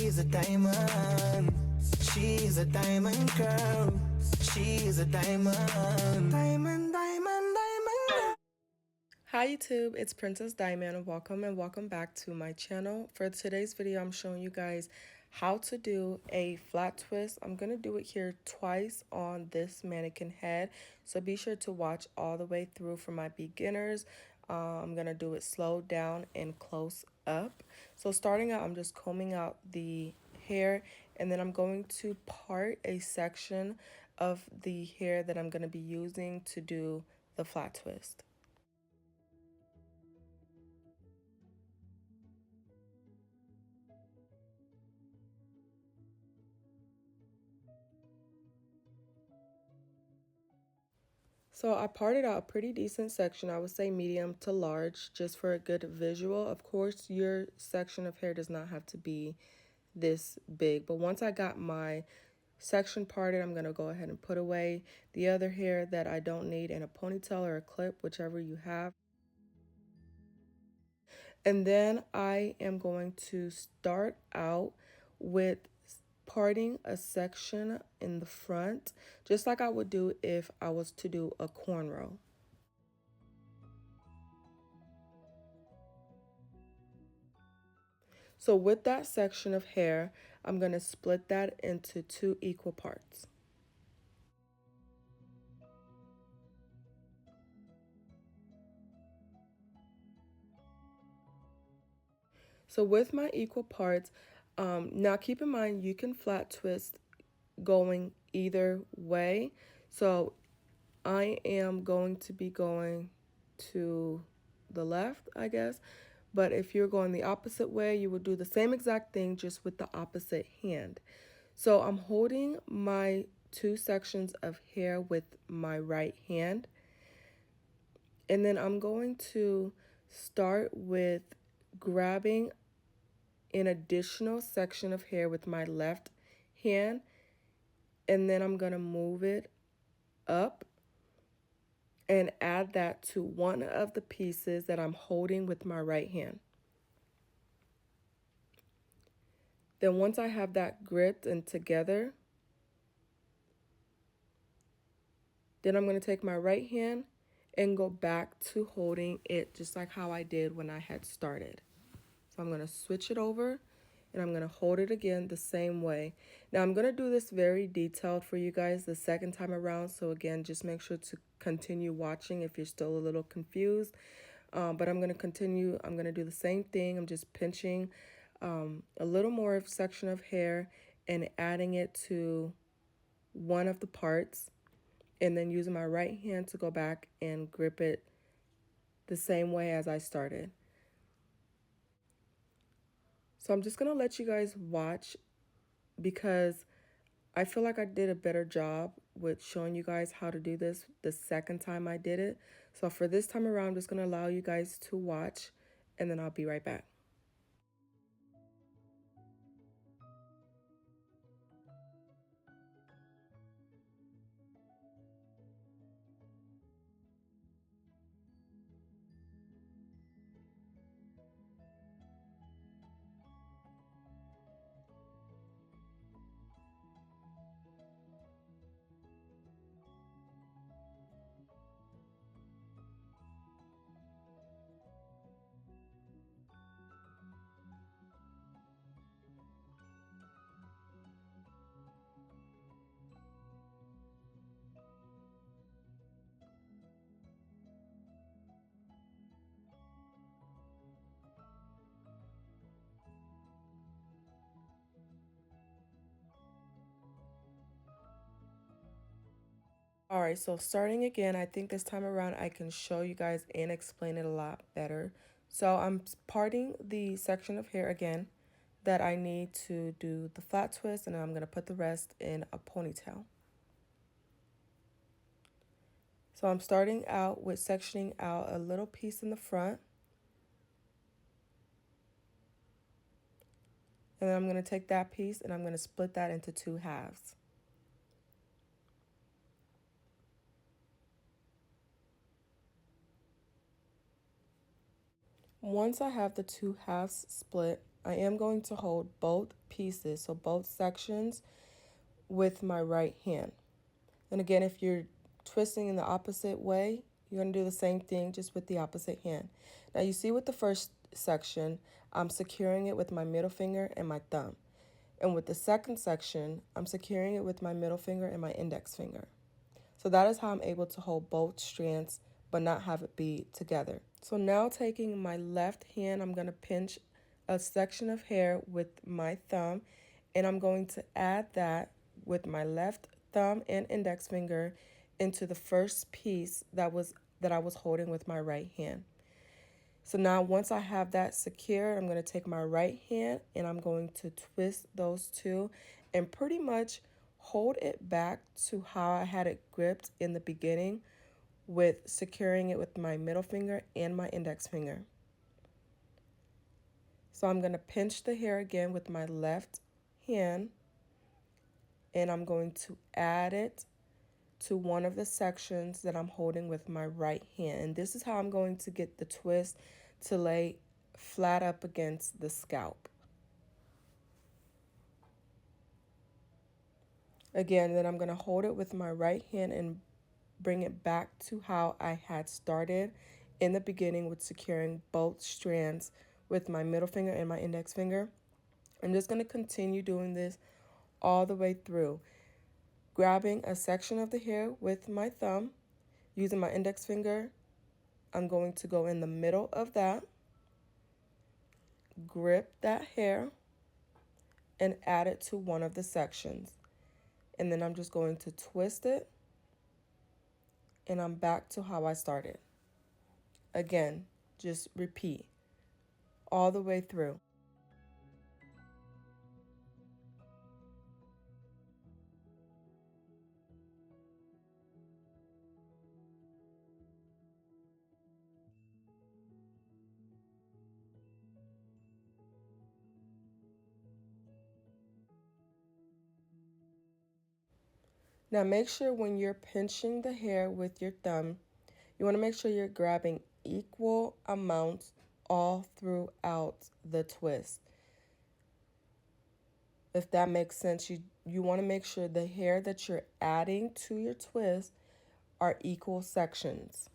She's a diamond. She's a diamond girl. She's a diamond. Diamond, diamond, diamond. Hi YouTube, it's Princess Diamond and welcome back to my channel. For today's video, I'm showing you guys how to do a flat twist. I'm going to do it here twice on this mannequin head, so be sure to watch all the way through for my beginners. I'm going to do it slow down and close up. So starting out, I'm just combing out the hair, and then I'm going to part a section of the hair that I'm going to be using to do the flat twist. So I parted out a pretty decent section, I would say medium to large, just for a good visual. Of course, your section of hair does not have to be this big, but once I got my section parted, I'm going to go ahead and put away the other hair that I don't need in a ponytail or a clip, whichever you have. And then I am going to start out with parting a section in the front, just like I would do if I was to do a cornrow. So with that section of hair, I'm going to split that into 2 equal parts. So with my equal parts, now keep in mind you can flat twist going either way. So I am going to be going to the left, I guess. But if you're going the opposite way, you would do the same exact thing, just with the opposite hand. So I'm holding my 2 sections of hair with my right hand. And then I'm going to start with grabbing an additional section of hair with my left hand. And then I'm going to move it up and add that to one of the pieces that I'm holding with my right hand. Then once I have that gripped and together, then I'm going to take my right hand and go back to holding it just like how I did when I had started. So I'm going to switch it over and I'm going to hold it again the same way. Now I'm going to do this very detailed for you guys the second time around. So again, just make sure to continue watching if you're still a little confused. But I'm going to continue. I'm going to do the same thing. I'm just pinching a little more of section of hair and adding it to one of the parts, and then using my right hand to go back and grip it the same way as I started. So I'm just going to let you guys watch because I feel like I did a better job with showing you guys how to do this the second time I did it. So for this time around, I'm just going to allow you guys to watch, and then I'll be right back. All right, so starting again, I think this time around I can show you guys and explain it a lot better. So I'm parting the section of hair again that I need to do the flat twist, and I'm going to put the rest in a ponytail. So I'm starting out with sectioning out a little piece in the front. And then I'm going to take that piece and I'm going to split that into 2 halves. Once I have the 2 halves split, I am going to hold both pieces, so both sections, with my right hand. And again, if you're twisting in the opposite way, you're going to do the same thing just with the opposite hand. Now you see with the first section, I'm securing it with my middle finger and my thumb. And with the second section, I'm securing it with my middle finger and my index finger. So that is how I'm able to hold both strands but not have it be together. So now taking my left hand, I'm going to pinch a section of hair with my thumb, and I'm going to add that with my left thumb and index finger into the first piece that I was holding with my right hand. So now once I have that secured, I'm going to take my right hand and I'm going to twist those two and pretty much hold it back to how I had it gripped in the beginning, with securing it with my middle finger and my index finger. So I'm going to pinch the hair again with my left hand, and I'm going to add it to one of the sections that I'm holding with my right hand. And this is how I'm going to get the twist to lay flat up against the scalp. Again, then I'm going to hold it with my right hand and bring it back to how I had started in the beginning, with securing both strands with my middle finger and my index finger. I'm just going to continue doing this all the way through, grabbing a section of the hair with my thumb, using my index finger. I'm going to go in the middle of that, grip that hair, and add it to one of the sections. And then I'm just going to twist it, and I'm back to how I started. Again, just repeat all the way through. Now make sure when you're pinching the hair with your thumb, you want to make sure you're grabbing equal amounts all throughout the twist. If that makes sense, you want to make sure the hair that you're adding to your twist are equal sections.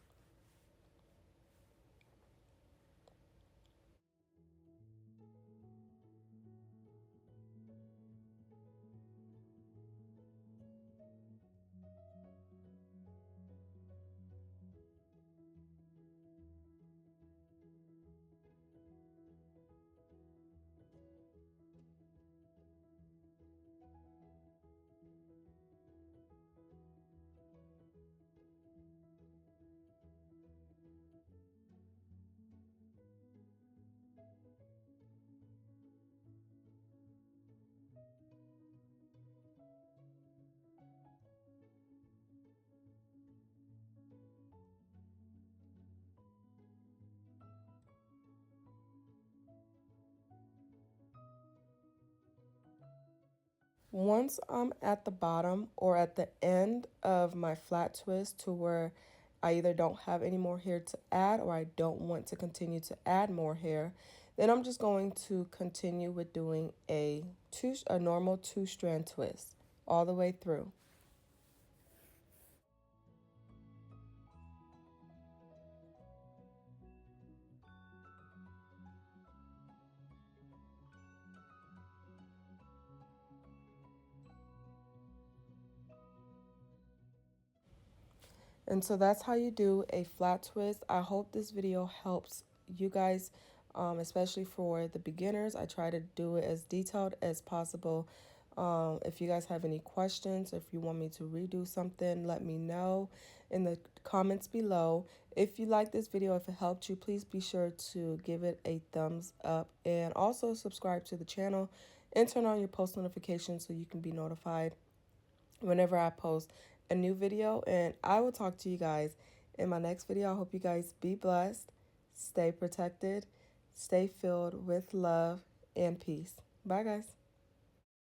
Once I'm at the bottom or at the end of my flat twist to where I either don't have any more hair to add or I don't want to continue to add more hair, then I'm just going to continue with doing a normal two-strand twist all the way through. And so that's how you do a flat twist. I hope this video helps you guys, especially for the beginners. I try to do it as detailed as possible. If you guys have any questions, if you want me to redo something, let me know in the comments below. If you like this video, if it helped you, please be sure to give it a thumbs up, and also subscribe to the channel and turn on your post notifications so you can be notified whenever I post a new video. And I will talk to you guys in my next video. I hope you guys be blessed, stay protected, stay filled with love and peace. Bye, guys.